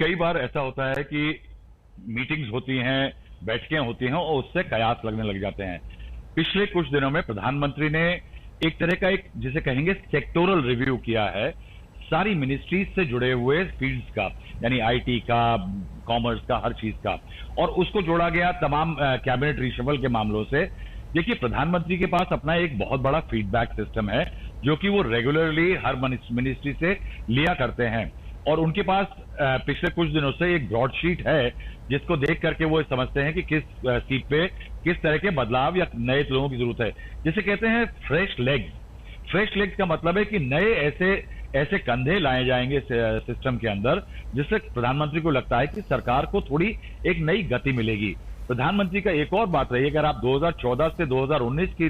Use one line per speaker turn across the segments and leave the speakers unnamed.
कई बार ऐसा होता है कि मीटिंग्स होती हैं, बैठकें होती हैं और उससे कयास लगने लग जाते हैं। पिछले कुछ दिनों में प्रधानमंत्री ने एक तरह का एक जिसे कहेंगे सेक्टोरल रिव्यू किया है सारी मिनिस्ट्रीज से जुड़े हुए फील्ड्स का, यानी आईटी का, कॉमर्स का, हर चीज का, और उसको जोड़ा गया तमाम कैबिनेट रिशफल के मामलों से। देखिए, प्रधानमंत्री के पास अपना एक बहुत बड़ा फीडबैक सिस्टम है जो कि वो रेगुलरली हर मिनिस्ट्री से लिया करते हैं, और उनके पास पिछले कुछ दिनों से एक ब्रॉडशीट है जिसको देख करके वो समझते हैं कि किस सीट पे किस तरह के बदलाव या नए लोगों की जरूरत है, जिसे कहते हैं फ्रेश लेग्स। फ्रेश लेग्स का मतलब है कि नए ऐसे कंधे लाए जाएंगे सिस्टम के अंदर जिससे प्रधानमंत्री को लगता है कि सरकार को थोड़ी एक नई गति मिलेगी। प्रधानमंत्री का एक और बात रही, अगर आप 2014 से 2019 की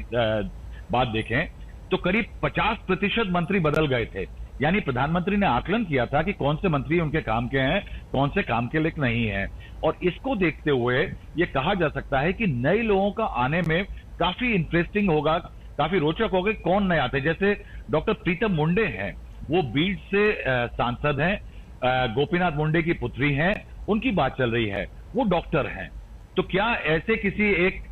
बात देखें तो करीब 50% मंत्री बदल गए थे। यानी प्रधानमंत्री ने आकलन किया था कि कौन से मंत्री उनके काम के हैं, कौन से काम के लिए नहीं हैं, और इसको देखते हुए ये कहा जा सकता है कि नए लोगों का आने में काफी इंटरेस्टिंग होगा, काफी रोचक होगा। कौन नए आते, जैसे डॉक्टर प्रीतम मुंडे हैं, वो बीड से सांसद हैं, गोपीनाथ मुंडे की पुत्री हैं, उनकी बात चल रही है, वो डॉक्टर हैं। तो क्या ऐसे किसी एक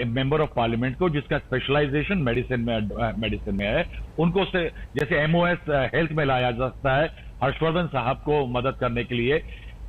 मेंबर ऑफ पार्लियामेंट को जिसका स्पेशलाइजेशन मेडिसिन में है, उनको से जैसे एमओएस हेल्थ में लाया जा सकता है, हर्षवर्धन साहब को मदद करने के लिए।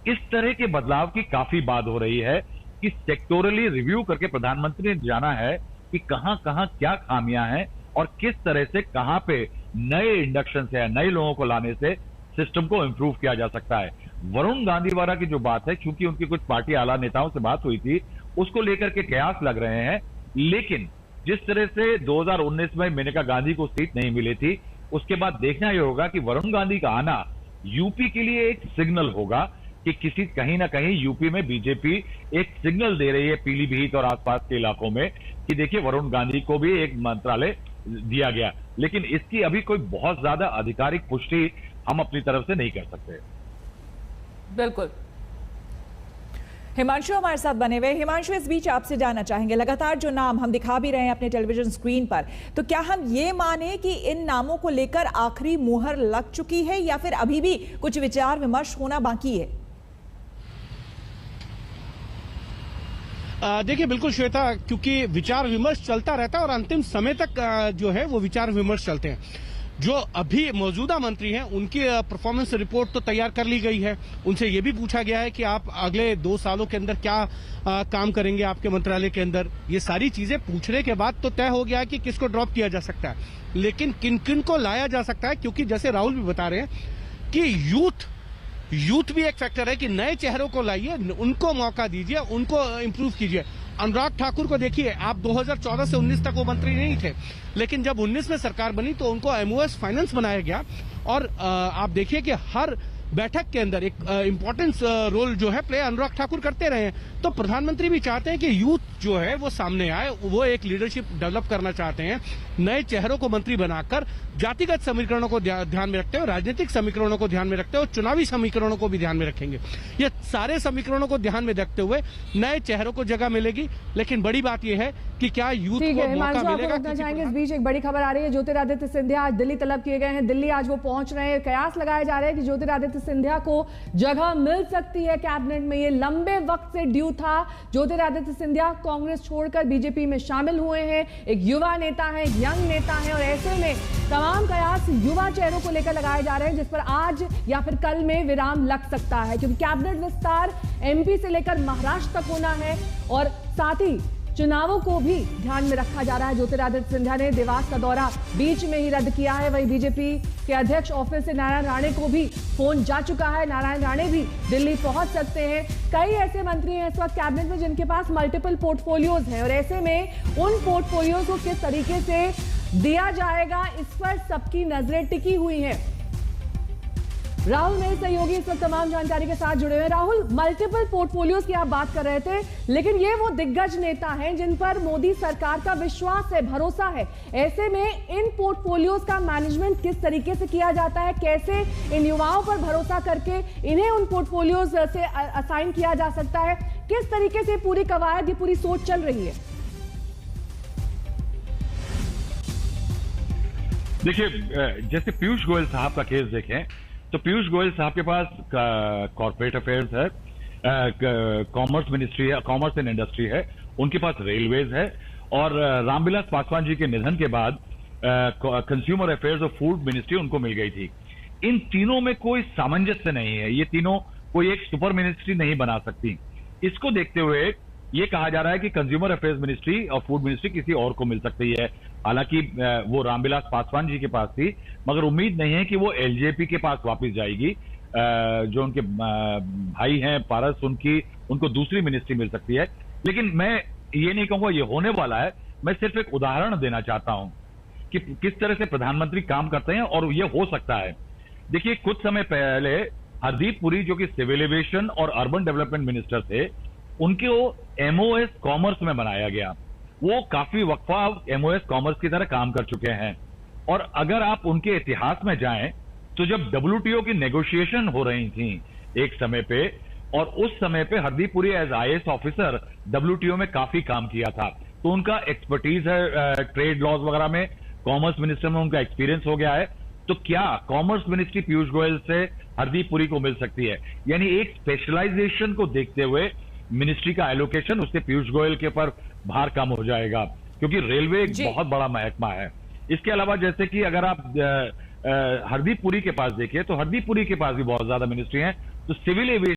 इस तरह के बदलाव की काफी बात हो रही है कि सेक्टोरली रिव्यू करके प्रधानमंत्री ने जाना है कि कहां कहां क्या खामियां हैं और किस तरह से कहां पे नए इंडक्शन से, नए लोगों को लाने से सिस्टम को इंप्रूव किया जा सकता है। वरुण गांधीवाला की जो बात है, क्योंकि उनकी कुछ पार्टी आला नेताओं से बात हुई थी, उसको लेकर के कयास लग रहे हैं। लेकिन जिस तरह से 2019 में मेनका गांधी को सीट नहीं मिली थी, उसके बाद देखना यह होगा कि वरुण गांधी का आना यूपी के लिए एक सिग्नल होगा कि कहीं ना कहीं यूपी में बीजेपी एक सिग्नल दे रही है पीलीभीत और आसपास के इलाकों में कि देखिए वरुण गांधी को भी एक मंत्रालय दिया गया। लेकिन इसकी अभी कोई बहुत ज्यादा आधिकारिक पुष्टि हम अपनी तरफ से नहीं कर सकते।
बिल्कुल। हिमांशु हमारे साथ बने हुए। हिमांशु, इस बीच आपसे जानना चाहेंगे, लगातार जो नाम हम दिखा भी रहे हैं अपने टेलीविजन स्क्रीन पर, तो क्या हम ये माने कि इन नामों को लेकर आखिरी मुहर लग चुकी है या फिर अभी भी कुछ विचार विमर्श होना बाकी है?
देखिए, बिल्कुल श्वेता, क्योंकि विचार विमर्श चलता रहता है और अंतिम समय तक जो है वो विचार विमर्श चलते हैं। जो अभी मौजूदा मंत्री हैं उनकी परफॉर्मेंस रिपोर्ट तो तैयार कर ली गई है। उनसे ये भी पूछा गया है कि आप अगले 2 सालों के अंदर क्या काम करेंगे आपके मंत्रालय के अंदर। ये सारी चीजें पूछने के बाद तो तय हो गया है कि किसको ड्रॉप किया जा सकता है, लेकिन किन किन को लाया जा सकता है, क्योंकि जैसे राहुल भी बता रहे हैं कि यूथ भी एक फैक्टर है कि नए चेहरों को लाइए, उनको मौका दीजिए, उनको इंप्रूव कीजिए। अनुराग ठाकुर को देखिए, आप 2014 से 19 तक वो मंत्री नहीं थे, लेकिन जब 19 में सरकार बनी तो उनको एमओएस फाइनेंस बनाया गया, और आप देखिए कि हर बैठक के अंदर एक इंपॉर्टेंस रोल जो है प्ले अनुराग ठाकुर करते रहे हैं। तो प्रधानमंत्री भी चाहते हैं कि यूथ जो है वो सामने आए, वो एक लीडरशिप डेवलप करना चाहते हैं, नए चेहरों को मंत्री बनाकर जातिगत समीकरणों को ध्यान में रखते हुए, राजनीतिक समीकरणों को ध्यान में रखते हुए, चुनावी समीकरणों को भी ध्यान में रखेंगे। ये सारे समीकरणों को ध्यान में रखते हुए नए चेहरों को जगह मिलेगी, लेकिन बड़ी बात यह है कि क्या यूथ को मौका मिलेगा।
चाहेंगे इस बीच एक बड़ी खबर आ रही है, ज्योतिरादित्य सिंधिया आज दिल्ली तलब किए गए हैं। दिल्ली आज वो पहुंच रहे हैं। कयास लगाए जा रहे हैं कि ज्योतिरादित्य सिंधिया को जगह मिल सकती है कैबिनेट में। ये लंबे वक्त से ड्यू था। ज्योतिरादित्य सिंधिया कांग्रेस छोड़कर बीजेपी में शामिल हुए हैं, एक युवा नेता है, एक यंग नेता है, और ऐसे में तमाम कयास युवा चेहरों को लेकर लगाए जा रहे हैं, जिस पर आज या फिर कल में विराम लग सकता है, क्योंकि कैबिनेट विस्तार एमपी से लेकर महाराष्ट्र तक होना है, और साथ ही चुनावों को भी ध्यान में रखा जा रहा है। ज्योतिरादित्य सिंधिया ने देवास का दौरा बीच में ही रद्द किया है। वहीं बीजेपी के अध्यक्ष ऑफिस से नारायण राणे को भी फोन जा चुका है, नारायण राणे भी दिल्ली पहुंच सकते हैं। कई ऐसे मंत्री हैं इस वक्त कैबिनेट में जिनके पास मल्टीपल पोर्टफोलियोज हैं, और ऐसे में उन पोर्टफोलियोज को किस तरीके से दिया जाएगा, इस पर सबकी नजरें टिकी हुई हैं। राहुल मेरे सहयोगी इस वक्त तमाम जानकारी के साथ जुड़े हुए हैं। राहुल, मल्टीपल पोर्टफोलियोज की आप बात कर रहे थे, लेकिन ये वो दिग्गज नेता हैं जिन पर मोदी सरकार का विश्वास है, भरोसा है। ऐसे में इन पोर्टफोलियोज का मैनेजमेंट किस तरीके से किया जाता है, कैसे इन युवाओं पर भरोसा करके इन्हें उन पोर्टफोलियोज से असाइन किया जा सकता है, किस तरीके से पूरी कवायद, ये पूरी सोच चल रही है?
देखिए, जैसे पीयूष गोयल साहब का केस देखें तो पीयूष गोयल साहब के पास कॉर्पोरेट अफेयर्स है, कॉमर्स मिनिस्ट्री है, कॉमर्स एंड इंडस्ट्री है, उनके पास रेलवेज है, और रामविलास पासवान जी के निधन के बाद कंज्यूमर अफेयर्स और फूड मिनिस्ट्री उनको मिल गई थी। इन तीनों में कोई सामंजस्य नहीं है, ये तीनों कोई एक सुपर मिनिस्ट्री नहीं बना सकती। इसको देखते हुए ये कहा जा रहा है कि कंज्यूमर अफेयर्स मिनिस्ट्री और फूड मिनिस्ट्री किसी और को मिल सकती है। हालांकि वो रामविलास पासवान जी के पास थी, मगर उम्मीद नहीं है कि वो एलजेपी के पास वापस जाएगी। जो उनके भाई हैं पारस, उनको दूसरी मिनिस्ट्री मिल सकती है। लेकिन मैं ये नहीं कहूंगा ये होने वाला है, मैं सिर्फ एक उदाहरण देना चाहता हूं कि किस तरह से प्रधानमंत्री काम करते हैं और ये हो सकता है। देखिए, कुछ समय पहले हरदीप पुरी जो कि सिविल एविएशन और अर्बन डेवलपमेंट मिनिस्टर थे, उनको एमओएस कॉमर्स में बनाया गया। वो काफी वक्फा एमओएस कॉमर्स की तरह काम कर चुके हैं। और अगर आप उनके इतिहास में जाएं तो जब डब्ल्यूटीओ की नेगोशिएशन हो रही थी एक समय पे, और उस समय पे Hardeep Puri as IAS officer WTO में काफी काम किया था, तो उनका एक्सपर्टीज है ट्रेड लॉज वगैरह में, कॉमर्स मिनिस्टर में उनका एक्सपीरियंस हो गया है। तो क्या कॉमर्स मिनिस्ट्री पीयूष गोयल से हरदीप पुरी को मिल सकती है? यानी एक स्पेशलाइजेशन को देखते हुए मिनिस्ट्री का एलोकेशन, उससे पीयूष गोयल के ऊपर भार कम हो जाएगा, क्योंकि रेलवे एक बहुत बड़ा महकमा है। इसके अलावा जैसे कि अगर आप हरदीप पुरी के पास देखिए तो हरदीप पुरी के पास भी बहुत ज्यादा मिनिस्ट्री हैं, तो सिविल एविएशन